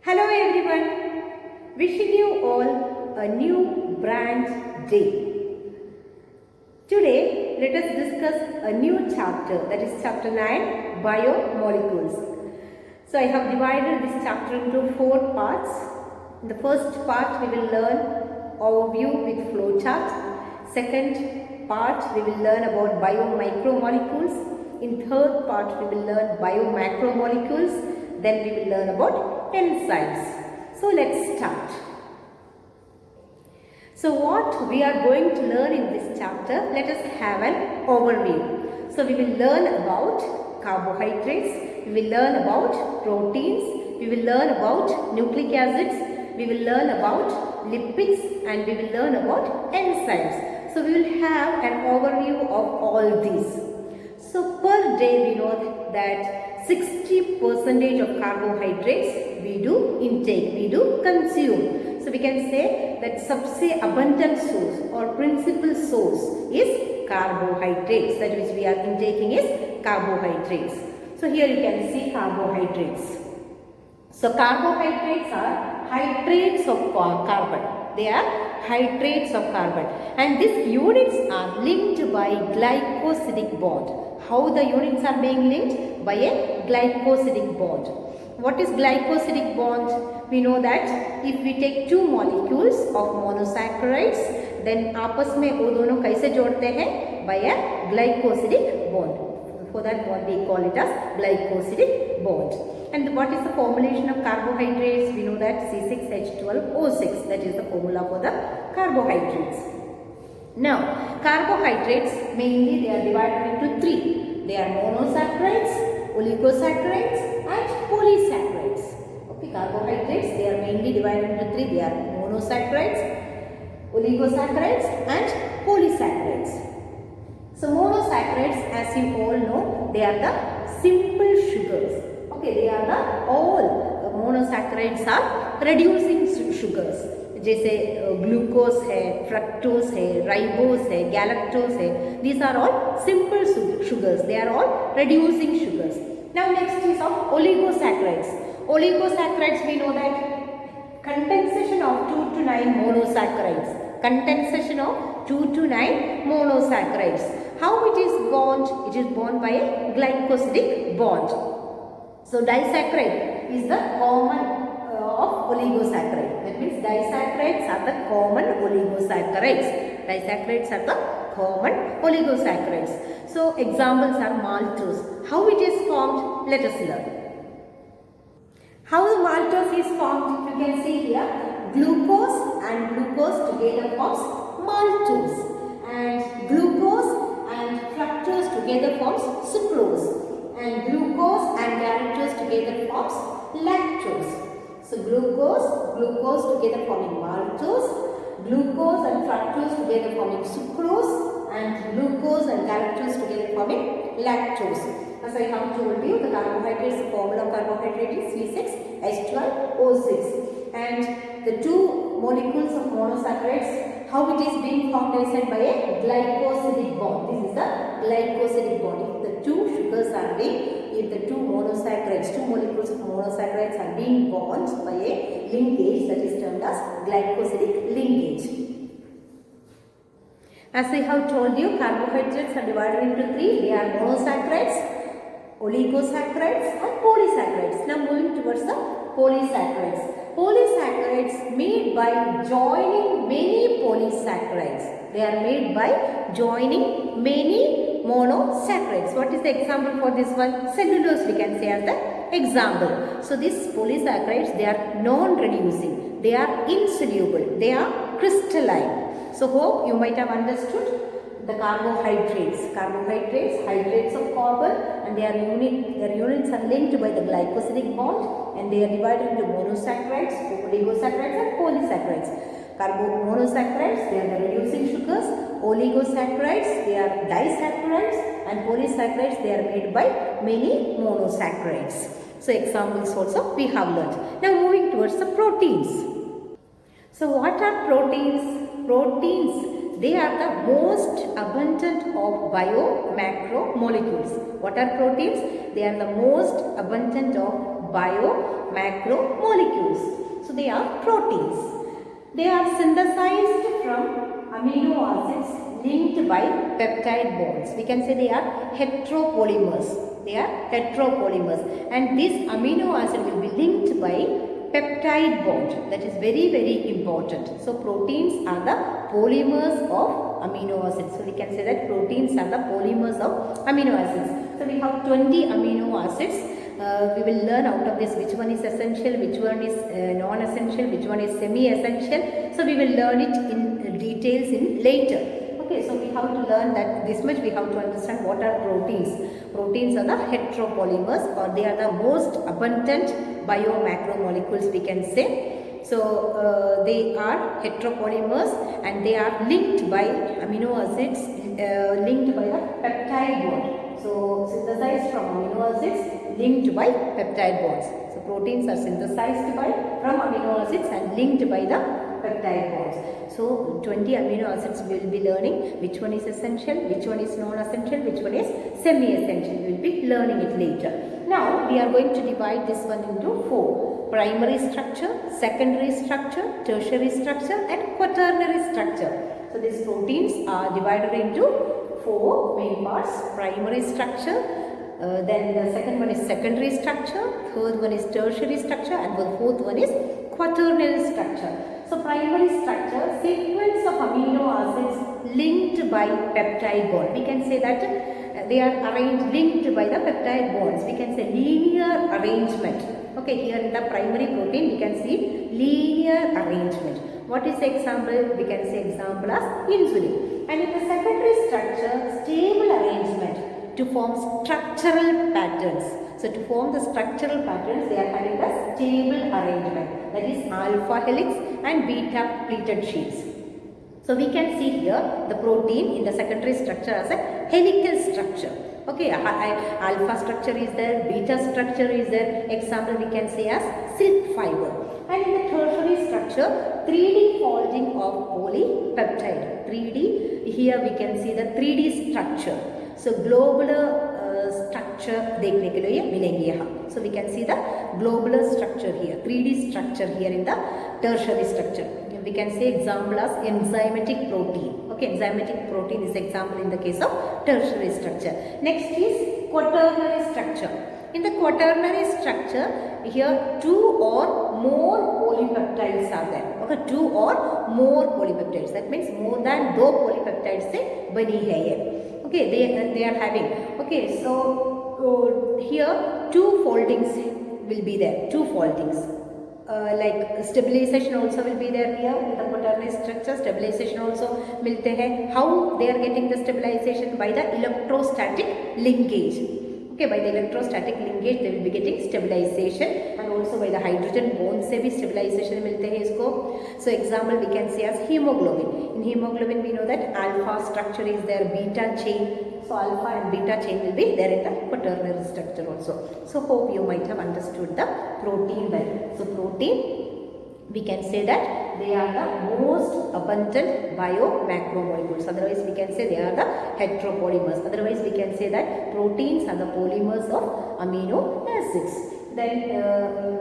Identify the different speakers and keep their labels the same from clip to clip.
Speaker 1: Hello everyone, wishing you all a new brand day. Today, let us discuss a new chapter, that is chapter 9, Biomolecules. So I have divided this chapter into 4 parts. In the first part, we will learn overview with flowchart. Second part, we will learn about biomicromolecules. In third part, we will learn biomacromolecules. Then we will learn about enzymes. So let's start. So what we are going to learn in this chapter, let us have an overview. So we will learn about carbohydrates, we will learn about proteins, we will learn about nucleic acids, we will learn about lipids, and we will learn about enzymes. So we will have an overview of all these. So per day we know that 60% of carbohydrates we do intake, we do consume. So we can say that सबसे abundant source or principal source is carbohydrates. That which we are intaking is carbohydrates. So here you can see carbohydrates. So carbohydrates are hydrates of carbon. They are hydrates of carbon, and these units are linked by glycosidic bond. How the units are being linked? By a glycosidic bond. What is glycosidic bond? We know that if we take two molecules of monosaccharides, then आपस में वो दोनों कैसे जोड़ते हैं? By a glycosidic bond. For that what we call it as glycosidic bond. And what is the formulation of carbohydrates? We know that C6H12O6. That is the formula for the carbohydrates. Now, carbohydrates mainly they are divided into 3. They are monosaccharides, oligosaccharides and polysaccharides. Okay, carbohydrates they are mainly divided into 3. They are monosaccharides, oligosaccharides and polysaccharides. So monosaccharides, as you all know, they are the simple sugars. Okay, they are the all monosaccharides are reducing sugars. जैसे glucose है, fructose है, ribose है, galactose है. These are all simple sugars. They are all reducing sugars. Now next is of oligosaccharides. Oligosaccharides we know that condensation of 2 to 9 monosaccharides. Condensation of 2 to 9 monosaccharides. How it is bound? It is bound by a glycosidic bond. So disaccharide is the common of oligosaccharide. That means disaccharides are the common oligosaccharides. Disaccharides are the common oligosaccharides. So examples are maltose. How it is formed? Let us learn. How the maltose is formed? You can see here. Glucose and glucose together forms maltose. And glucose and fructose together forms sucrose. And glucose and galactose together forms lactose. So glucose together forming maltose, glucose and fructose together forming sucrose, and glucose and galactose together forming lactose. As I have told you, the carbohydrates, the formula of carbohydrate is C6H12O6. And the two molecules of monosaccharides, how it is being formed, I said, by a glycosidic bond. This is the glycosidic bond. If the two sugars are being, if the two monosaccharides, two molecules of monosaccharides are being bound by a linkage, that is termed as glycosidic linkage. As I have told you, carbohydrates are divided into 3. They are monosaccharides, oligosaccharides and polysaccharides. Now moving towards the polysaccharides. Polysaccharides made by joining many polysaccharides. They are made by joining many monosaccharides. What is the example for this one? Cellulose we can say as the example. So these polysaccharides, they are non-reducing. They are insoluble. They are crystalline. So hope you might have understood the carbohydrates. Carbohydrates, hydrates of carbon, and their units are linked by the glycosidic bond, and they are divided into monosaccharides, oligosaccharides and polysaccharides. Monosaccharides, they are the reducing sugars. Oligosaccharides, they are disaccharides, and polysaccharides, they are made by many monosaccharides. So examples also we have learned. Now moving towards the proteins. So what are proteins? Proteins, they are the most abundant of biomacromolecules. What are proteins? They are the most abundant of biomacromolecules. So they are proteins. They are synthesized from amino acids linked by peptide bonds. We can say they are heteropolymers. They are heteropolymers, and this amino acid will be linked by peptide bond. That is very, very important. So proteins are the polymers of amino acids. So we can say that proteins are the polymers of amino acids. So we have 20 amino acids. We will learn out of this which one is essential, which one is non-essential, which one is semi-essential. So we will learn it in details in later. Okay, so we have to learn that this much. We have to understand what are proteins. Proteins are the heteropolymers, or they are the most abundant biomacromolecules, we can say. So they are heteropolymers, and they are linked by amino acids, linked by the peptide bond. So synthesized from amino acids linked by peptide bonds. So proteins are synthesized from amino acids and linked by the peptide bonds. So 20 amino acids we will be learning. Which one is essential, which one is non-essential, which one is semi-essential. We will be learning it later. Now we are going to divide this one into 4. Primary structure, secondary structure, tertiary structure and quaternary structure. So these proteins are divided into 4 main parts. Primary structure, then the second one is secondary structure, third one is tertiary structure, and the fourth one is quaternary structure. So primary structure, sequence of amino acids linked by peptide bond. We can say that they are arranged, linked by the peptide bonds. We can say linear arrangement. Okay, here in the primary protein we can see linear arrangement. What is the example? We can say example as insulin. And in the secondary structure, stable arrangement to form structural patterns. So to form the structural patterns, they are having the stable arrangement, that is alpha helix and beta pleated sheets. So we can see here the protein in the secondary structure as a helical structure. Okay, alpha structure is there, beta structure is there. Example we can say as silk fiber. And in the tertiary structure, 3D folding of polypeptide. 3D, here we can see the 3D structure. So globular structure देखने के लिए मिलेंगे यहाँ. So we can see the globular structure here, 3D structure here in the tertiary structure. We can say example as enzymatic protein. Okay, enzymatic protein is example in the case of tertiary structure. Next is quaternary structure. In the quaternary structure, here 2 or more polypeptides are there. Okay, 2 or more polypeptides. That means more than 2 polypeptides से बनी है ये. Okay, they are having. Okay, so here 2 foldings will be there. 2 foldings. Like stabilization also will be there here in the quaternary structure. Stabilization also मिलते हैं. How they are getting the stabilization? By the electrostatic linkage. Okay, by the electrostatic linkage they will be getting stabilization, and also by the hydrogen bond से भी stabilization मिलते हैं इसको. So example we can say as hemoglobin. In hemoglobin we know that alpha structure is there, beta chain. So alpha and beta chain will be there in the quaternary structure also. So hope you might have understood the protein well. So protein, we can say that they are the most abundant biomacromolecules. Otherwise we can say they are the heteropolymers. Otherwise we can say that proteins are the polymers of amino acids. Then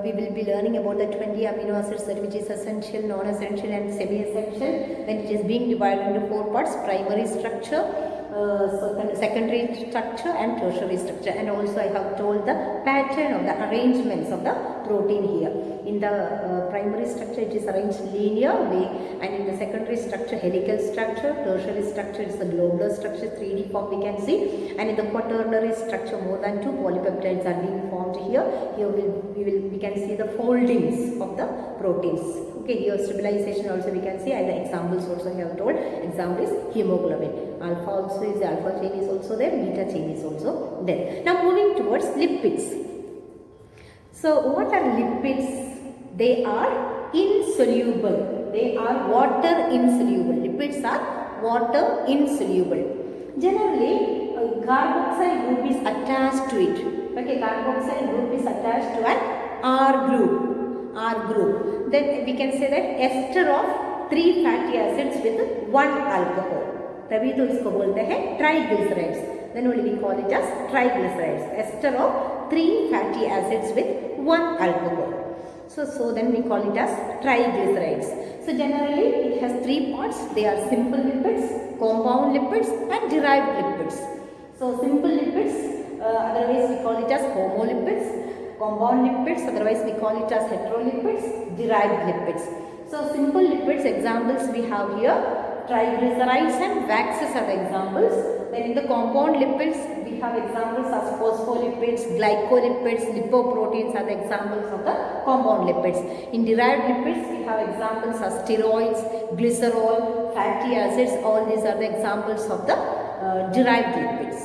Speaker 1: we will be learning about the 20 amino acids, that which is essential, non-essential and semi-essential. Then it is being divided into 4 parts: primary structure, secondary structure and tertiary structure. And also I have told the pattern of the arrangements of the protein here. In the primary structure it is arranged linear way, and in the secondary structure helical structure, tertiary structure is the globular structure, 3D form we can see, and in the quaternary structure more than 2 polypeptides are being formed here. Here we can see the foldings of the proteins. Okay, here stabilization also we can see, and the examples also I have told. Example is hemoglobin. Alpha also is, the alpha chain is also there, beta chain is also there. Now moving towards lipids. So what are lipids? They are insoluble. They are water insoluble. Lipids are water insoluble. Generally, carboxyl group is attached to it. Okay, carboxyl group is attached to an R group. R group. Then we can say that ester of 3 fatty acids with 1 alcohol. तभी तो इसको बोलते हैं triglycerides. Then only we call it as triglycerides. Ester of 3 fatty acids with 1 alcohol. So then we call it as triglycerides. So generally it has 3 parts. They are simple lipids, compound lipids and derived lipids. So simple lipids, otherwise we call it as homolipids, compound lipids, otherwise we call it as heterolipids, derived lipids. So simple lipids examples we have here. Triglycerides and waxes are the examples. Then in the compound lipids, we have examples as phospholipids, glycolipids, lipoproteins are the examples of the compound lipids. In derived lipids, we have examples as steroids, glycerol, fatty acids. All these are the examples of the derived lipids.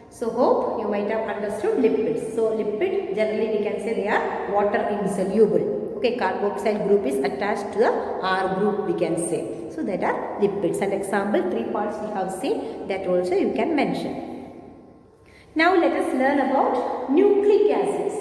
Speaker 1: So hope you might have understood lipids. So lipid, generally we can say they are water insoluble. Okay, carboxyl group is attached to the R group, we can say. So that are lipids. And example 3 parts we have seen, that also you can mention. Now let us learn about nucleic acids.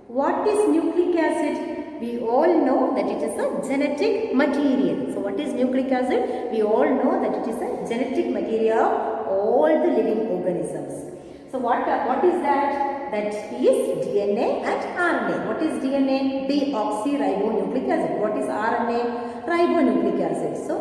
Speaker 1: What is nucleic acid? We all know that it is a genetic material. So what is nucleic acid? We all know that it is a genetic material of all the living organisms. So what is that? That is DNA and RNA. What is DNA? Deoxyribonucleic acid. What is RNA? Ribonucleic acid. So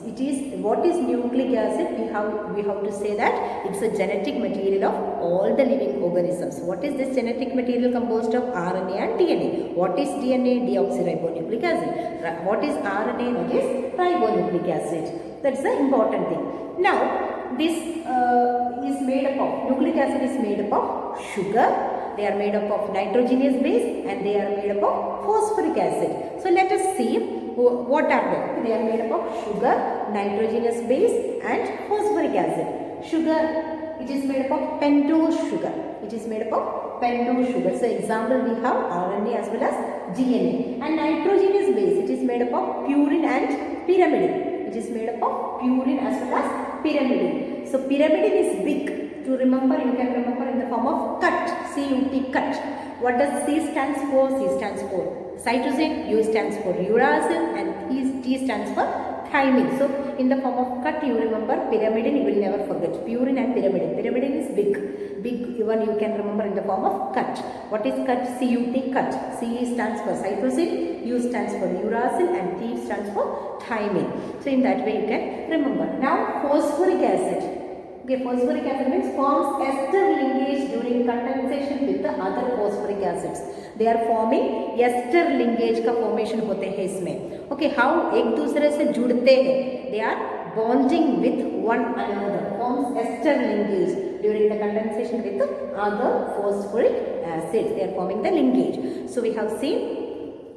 Speaker 1: it is, what is nucleic acid? We have to say that it's a genetic material of all the living organisms. What is this genetic material composed of RNA and DNA? What is DNA? Deoxyribonucleic acid. What is RNA? That is ribonucleic acid. That's the important thing. Now this is made up of, nucleic acid is made up of sugar, they are made up of nitrogenous base and they are made up of phosphoric acid. So let us see what are they. They are made up of sugar, nitrogenous base and phosphoric acid. Sugar, it is made up of pentose sugar. It is made up of pentose sugar. So example we have RNA as well as DNA. And nitrogenous base, it is made up of purine and pyrimidine. It is made up of purine as well as pyrimidine. So pyrimidine is big. To remember, you can remember in the form of cut, CUT, cut. What does C stands for? C stands for cytosine, U stands for uracil and T stands for thymine. So in the form of cut you remember pyrimidine, you will never forget. Purine and pyrimidine. Pyrimidine is big. Big even you can remember in the form of cut. What is cut? CUT, cut. C stands for cytosine, U stands for uracil and T stands for thymine. So in that way you can remember. Now phosphoric acid. Okay, phosphoric acid means forms ester linkage during condensation with the other phosphoric acids. They are forming ester linkage का formation होते हैं इसमें. Okay, how एक दूसरे से जुड़ते हैं? They are bonding with one another. Forms ester linkage during the condensation with the other phosphoric acids. They are forming the linkage. So we have seen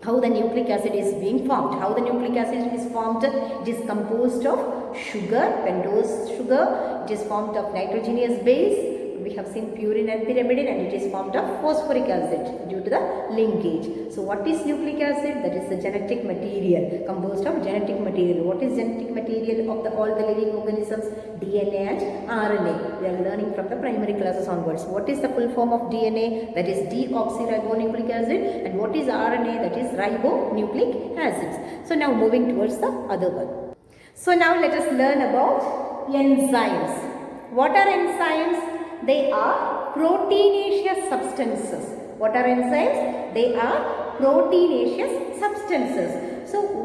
Speaker 1: how the nucleic acid is being formed. How the nucleic acid is formed? It is composed of sugar, pentose sugar. It is formed of nitrogenous base. We have seen purine and pyrimidine, and it is formed of phosphoric acid due to the linkage. So what is nucleic acid? That is the genetic material, composed of genetic material. What is genetic material of all the living organisms? DNA and RNA. We are learning from the primary classes onwards. What is the full form of DNA? That is deoxyribonucleic acid. And what is RNA? That is ribonucleic acids. So now moving towards the other one. So now let us learn about enzymes. What are enzymes? They are proteinaceous substances. What are enzymes? They are proteinaceous substances. So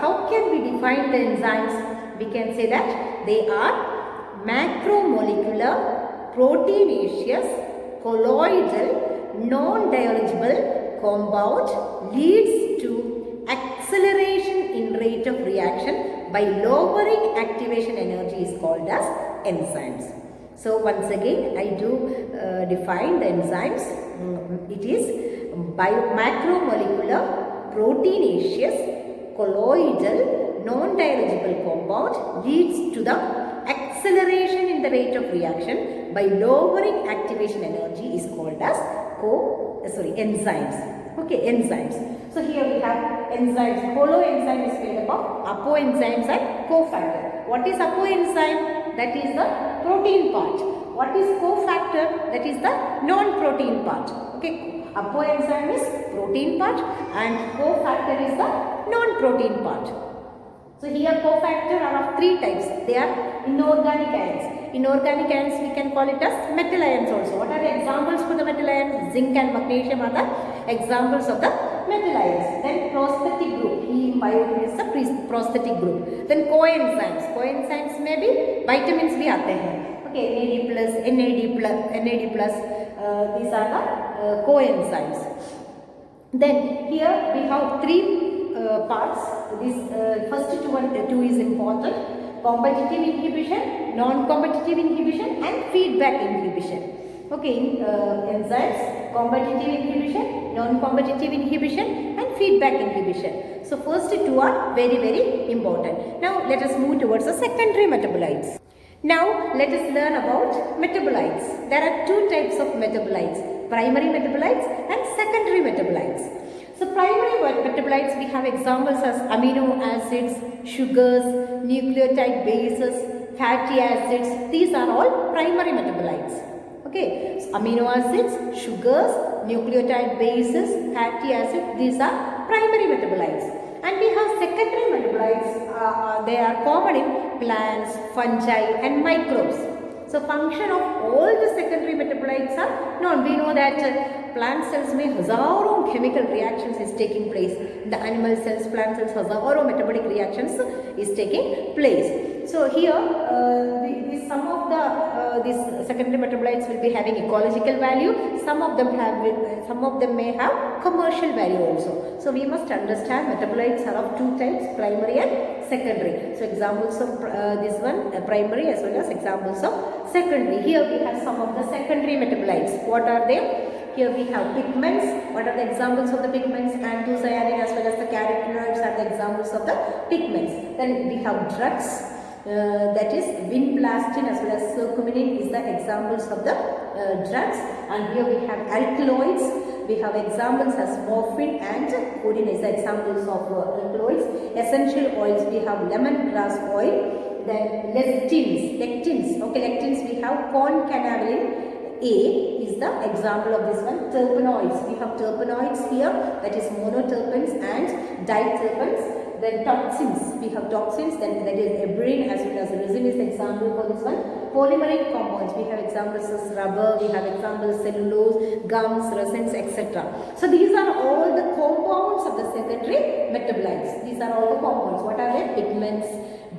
Speaker 1: how can we define the enzymes? We can say that they are macromolecular, proteinaceous, colloidal, non-dirigible compound leads to acceleration in rate of reaction by lowering activation energy is called as enzymes. So once again I do define the enzymes. It is macromolecular, proteinaceous, colloidal, non-dirigible compound leads to the acceleration in the rate of reaction by lowering activation energy is called as enzymes. Okay, enzymes. So here we have enzymes. Holoenzyme is made up of apoenzymes and cofactor. What is apoenzyme? That is the protein part. What is cofactor? That is the non-protein part. Okay, apoenzyme is protein part and cofactor is the non-protein part. So here cofactor are of 3 types. They are inorganic ions. Inorganic ions we can call it as metal ions also. What are the examples for the metal ions? Zinc and magnesium are the examples of the metal ions. Then prosthetic group, heme, iodine is the prosthetic group. Then coenzymes. Coenzymes may be vitamins भी आते हैं. Okay, NAD plus, NAD plus. These are the coenzymes. Then here we have three parts. This first two is important. Competitive inhibition, non-competitive inhibition and feedback inhibition. Okay, in enzymes, competitive inhibition, non-competitive inhibition and feedback inhibition. So first two are very, very important. Now let us move towards the secondary metabolites. Now let us learn about metabolites. There are two types of metabolites, primary metabolites and secondary metabolites. So primary metabolites, we have examples as amino acids, sugars, nucleotide bases, fatty acids. These are all primary metabolites. Okay, so amino acids, sugars, nucleotide bases, fatty acids, these are primary metabolites. And we have secondary metabolites, they are common in plants, fungi and microbes. So function of all the secondary metabolites are known. We know that plant cells में हजारों chemical reactions is taking place. The animal cells, plant cells, हजारों metabolic reactions is taking place. So here, some of the these secondary metabolites will be having ecological value. Some of them may have commercial value also. So we must understand metabolites are of two types, primary and secondary. So examples of this one, primary as well as examples of secondary. Here we have some of the secondary metabolites. What are they? Here we have pigments. What are the examples of the pigments? Anthocyanin as well as the carotenoids are the examples of the pigments. Then we have drugs. That is vinblastine as well as curcumin is the examples of the drugs. And here we have alkaloids. We have examples as morphine and codeine is the examples of alkaloids. Essential oils, we have lemongrass oil. Then lectins. Okay, lectins we have corn cannabinol A is the example of this one. Terpenoids, we have terpenoids here, that is monoterpenes and diterpenes. Then toxins, we have toxins, then that is heparin as well as resin is the example for this one. Polymeric compounds, we have examples as rubber, we have examples cellulose, gums, resins, etc. So these are all the compounds of the secondary metabolites. These are all the compounds. What are they? Pigments,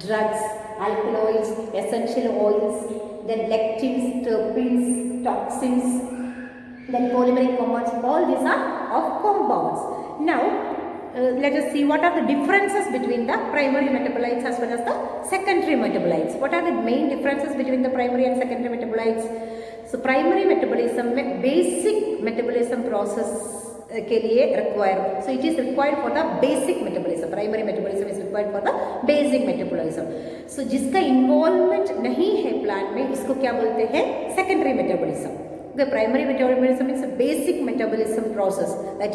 Speaker 1: drugs, alkaloids, essential oils, then lectins, terpenes, toxins, then polymeric compounds. All these are of compounds. Now let us see what are the differences between the primary metabolites as well as the secondary metabolites. What are the main differences between the primary and secondary metabolites? So primary metabolism में basic metabolism process के लिए required. So it is required for the basic metabolism. Primary metabolism is required for the basic metabolism. So जिसका involvement नहीं है plant में, इसको क्या बोलते हैं? Secondary metabolism. The primary metabolism is a basic metabolism process that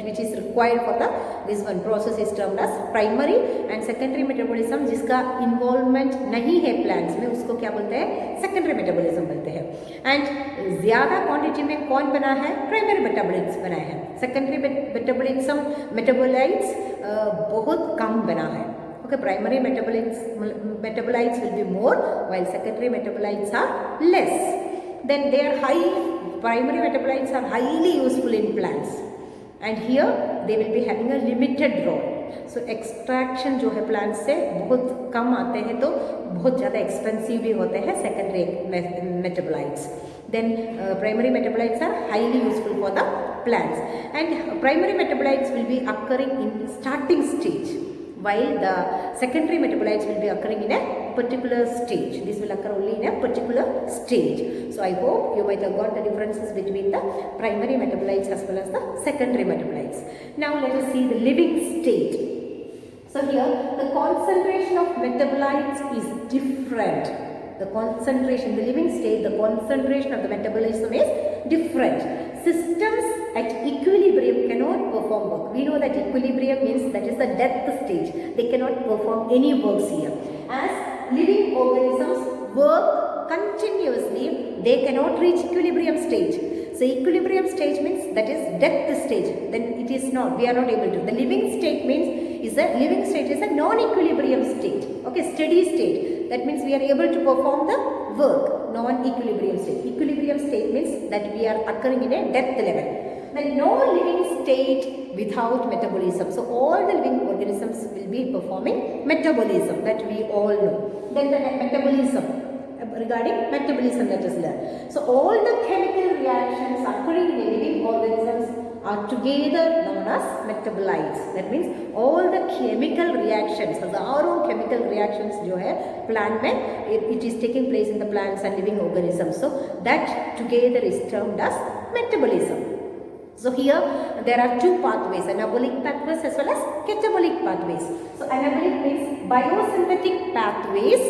Speaker 1: which is required for the this one process is termed as primary, and secondary metabolism जिसका involvement नहीं है plants में, उसको क्या बोलते हैं? Secondary metabolism बोलते हैं. And ज़्यादा quantity में कौन बना है? Primary metabolites बना है. Secondary metabolites बहुत कम बना है. Okay, primary metabolites will be more while secondary metabolites are less. Then primary metabolites are highly useful in plants, and here they will be having a limited role. So extraction जो है plants से बहुत कम आते हैं, तो बहुत ज़्यादा expensive भी होते हैं secondary metabolites. Then primary metabolites are highly useful for the plants, and primary metabolites will be occurring in starting stage, while the secondary metabolites will be occurring in a particular stage. This will occur only in a particular stage. So I hope you might have got the differences between the primary metabolites as well as the secondary metabolites. Now let us see the living state. So here the concentration of metabolites is different. The concentration, the living state, the concentration of the metabolism is different. Systems at equilibrium cannot perform work. We know that equilibrium means that is the death stage. They cannot perform any works here. As living organisms work continuously, they cannot reach equilibrium stage. So equilibrium stage means that is death stage. Then it is not. We are not able to. The living state means living state is a non-equilibrium state. Okay, steady state. That means we are able to perform the work, non-equilibrium state. Equilibrium state means that we are occurring in a death level. Then no living state without metabolism. So all the living organisms will be performing metabolism, that we all know. Then the metabolism, regarding metabolism, let us learn. So all the chemical reactions occurring in living organisms are together known as metabolites. That means all the chemical reactions, हजारों chemical reactions जो है plant में, it is taking place in the plants and living organisms. So that together is termed as metabolism. So here there are two pathways, anabolic pathways as well as catabolic pathways. So anabolic means biosynthetic pathways,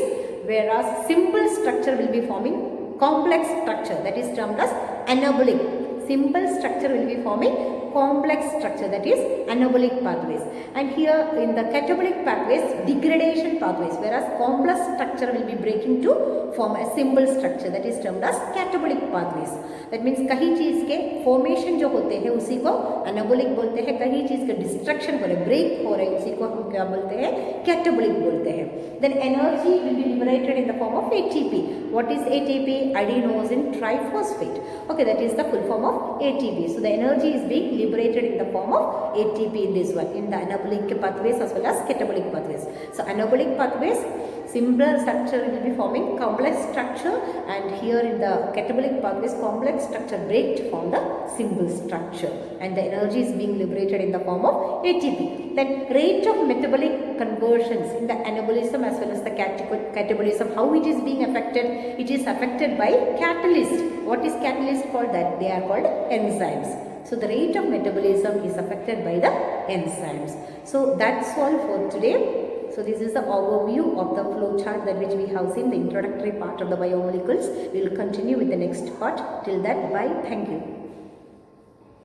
Speaker 1: whereas simple structure will be forming complex structure, that is termed as anabolic. Simple structure will be forming complex structure, that is anabolic pathways. And here in the catabolic pathways, degradation pathways, whereas complex structure will be breaking to form a simple structure, that is termed as catabolic pathways. That means कहीं चीज के formation जो होते हैं उसी को anabolic बोलते हैं, कहीं चीज का destruction हो रहा है, break हो रहा है, उसी को हम क्या बोलते हैं, catabolic बोलते हैं. Then energy will be liberated in the form of ATP. What is ATP? Adenosine triphosphate. Okay, that is the full form of ATP. So the energy is being liberated in the form of ATP in this one, in the anabolic pathways as well as catabolic pathways. So anabolic pathways, simpler structure will be forming complex structure, and here in the catabolic pathways, complex structure break to form the simple structure, and the energy is being liberated in the form of ATP. Then rate of metabolic conversions in the anabolism as well as the catabolism, how it is being affected? It is affected by catalyst. What is catalyst called? That they are called enzymes. So the rate of metabolism is affected by the enzymes. So that's all for today. So this is the overview of the flow chart that which we have seen, the introductory part of the biomolecules. We will continue with the next part. Till that, bye. Thank you.